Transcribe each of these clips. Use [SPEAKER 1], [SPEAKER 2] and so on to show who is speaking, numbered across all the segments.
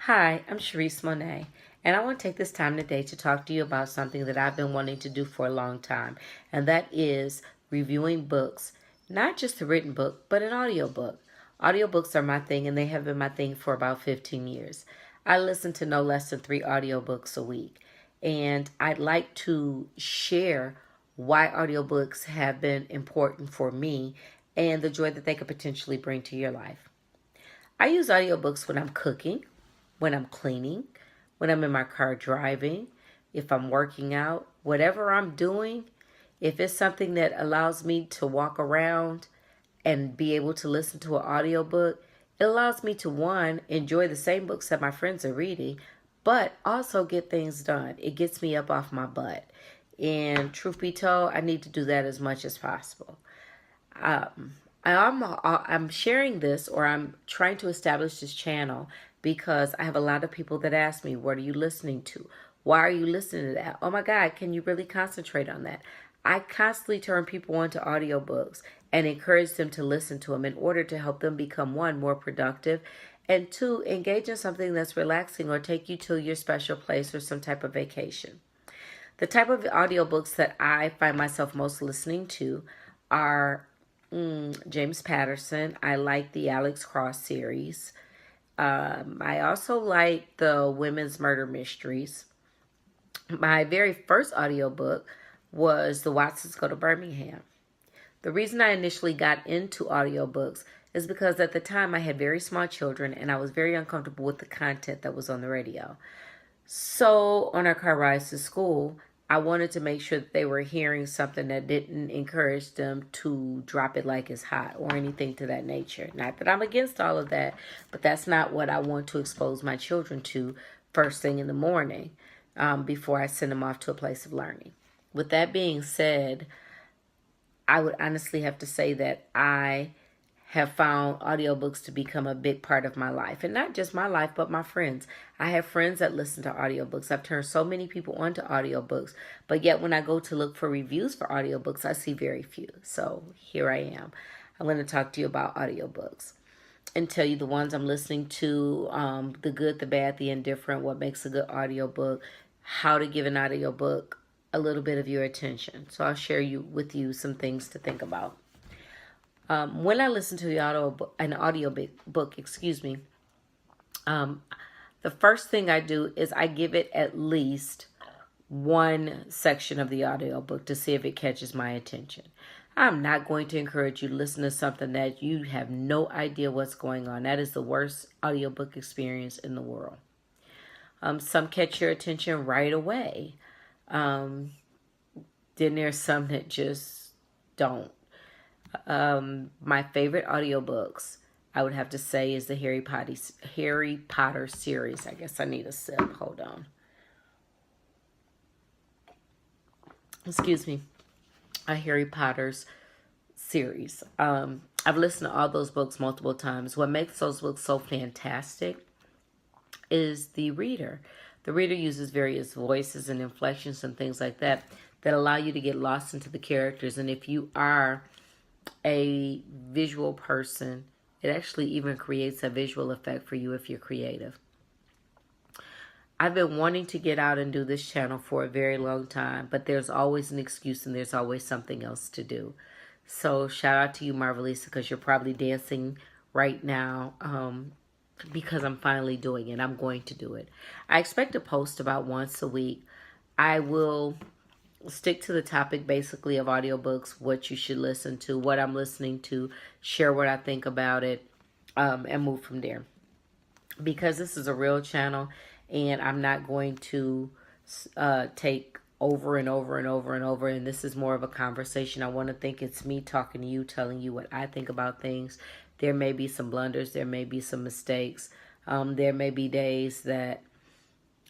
[SPEAKER 1] Hi, I'm Charisse Monè't, and I want to take this time today to talk to you about something that I've been wanting to do for a long time, and that is reviewing books, not just a written book, but an audiobook. Audiobooks are my thing, and they have been my thing for about 15 years. I listen to no less than 3 audiobooks a week, and I'd like to share why audiobooks have been important for me and the joy that they could potentially bring to your life. I use audiobooks when I'm cooking, when I'm cleaning, when I'm in my car driving, if I'm working out, whatever I'm doing, if it's something that allows me to walk around and be able to listen to an audiobook, it allows me to, one, enjoy the same books that my friends are reading, but also get things done. It gets me up off my butt. And truth be told, I need to do that as much as possible. I'm sharing this, or I'm trying to establish this channel because I have a lot of people that ask me, what are you listening to? Why are you listening to that? Oh my God, can you really concentrate on that? I constantly turn people on to audiobooks and encourage them to listen to them in order to help them become, one, more productive, and two, engage in something that's relaxing or take you to your special place or some type of vacation. The type of audiobooks that I find myself most listening to are James Patterson. I like the Alex Cross series. I also like the women's murder mysteries. My very first audiobook was The Watsons Go to Birmingham. The reason I initially got into audiobooks is because at the time I had very small children and I was very uncomfortable with the content that was on the radio. So on our car rides to school, I wanted to make sure that they were hearing something that didn't encourage them to drop it like it's hot or anything to that nature. Not that I'm against all of that, but that's not what I want to expose my children to first thing in the morning, before I send them off to a place of learning. With that being said, I would honestly have to say that I have found audiobooks to become a big part of my life. And not just my life, but my friends. I have friends that listen to audiobooks. I've turned so many people onto audiobooks. But yet when I go to look for reviews for audiobooks, I see very few. So here I am. I'm going to talk to you about audiobooks and tell you the ones I'm listening to, the good, the bad, the indifferent, what makes a good audiobook, how to give an audiobook a little bit of your attention. So I'll share with you some things to think about. When I listen to an audio book, the first thing I do is I give it at least one section of the audiobook to see if it catches my attention. I'm not going to encourage you to listen to something that you have no idea what's going on. That is the worst audiobook experience in the world. Some catch your attention right away. Then there's some that just don't. My favorite audiobooks, I would have to say, is the Harry Potter series. I guess I need a sip. Hold on. Excuse me. A Harry Potter's series. I've listened to all those books multiple times. What makes those books so fantastic is the reader. The reader uses various voices and inflections and things like that allow you to get lost into the characters. And if you are a visual person, it actually even creates a visual effect for you if you're creative. I've been wanting to get out and do this channel for a very long time, but there's always an excuse and there's always something else to do. So shout out to you, Marvelisa, because you're probably dancing right now, because I'm finally doing it. I'm going to do it. I expect to post about once a week. I will stick to the topic basically of audiobooks, what you should listen to, what I'm listening to, share what I think about it, and move from there. Because this is a real channel and I'm not going to take over and over and over and over, and this is more of a conversation. I want to think it's me talking to you, telling you what I think about things. There may be some blunders, there may be some mistakes, there may be days that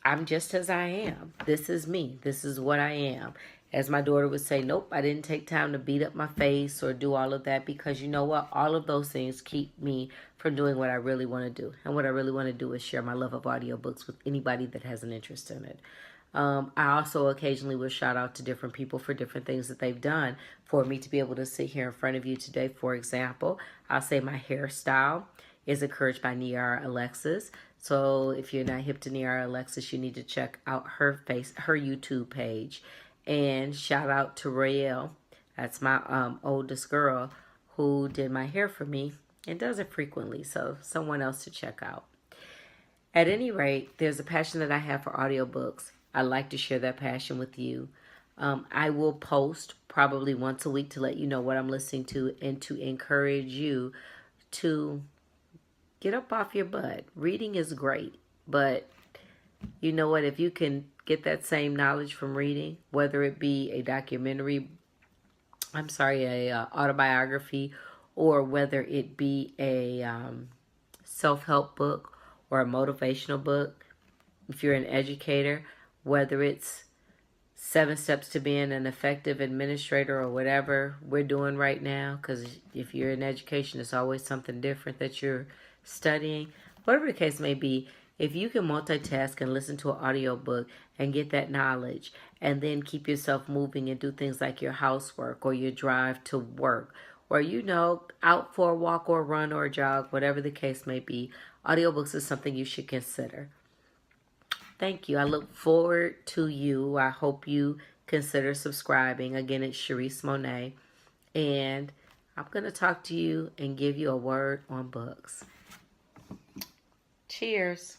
[SPEAKER 1] I'm just as I am. This is me. This is what I am. As my daughter would say, nope, I didn't take time to beat up my face or do all of that, because you know what? All of those things keep me from doing what I really want to do. And what I really want to do is share my love of audiobooks with anybody that has an interest in it. I also occasionally will shout out to different people for different things that they've done for me to be able to sit here in front of you today. For example, I'll say my hairstyle is encouraged by Niara Alexis. So if you're not hip to Niara Alexis, you need to check out her YouTube page. And shout out to Royale. That's my oldest girl who did my hair for me and does it frequently. So someone else to check out. At any rate, there's a passion that I have for audiobooks. I like to share that passion with you. I will post probably once a week to let you know what I'm listening to and to encourage you to get up off your butt. Reading is great, but you know what? If you can get that same knowledge from reading, whether it be a documentary, a autobiography, or whether it be a self-help book or a motivational book, if you're an educator, whether it's 7 steps to being an effective administrator or whatever we're doing right now, because if you're in education, it's always something different that you're studying. Whatever the case may be, if you can multitask and listen to an audiobook and get that knowledge and then keep yourself moving and do things like your housework or your drive to work or, out for a walk or a run or a jog, whatever the case may be, audiobooks is something you should consider. Thank you. I look forward to you. I hope you consider subscribing. Again, it's Charisse Monè't. And I'm going to talk to you and give you a word on books. Cheers.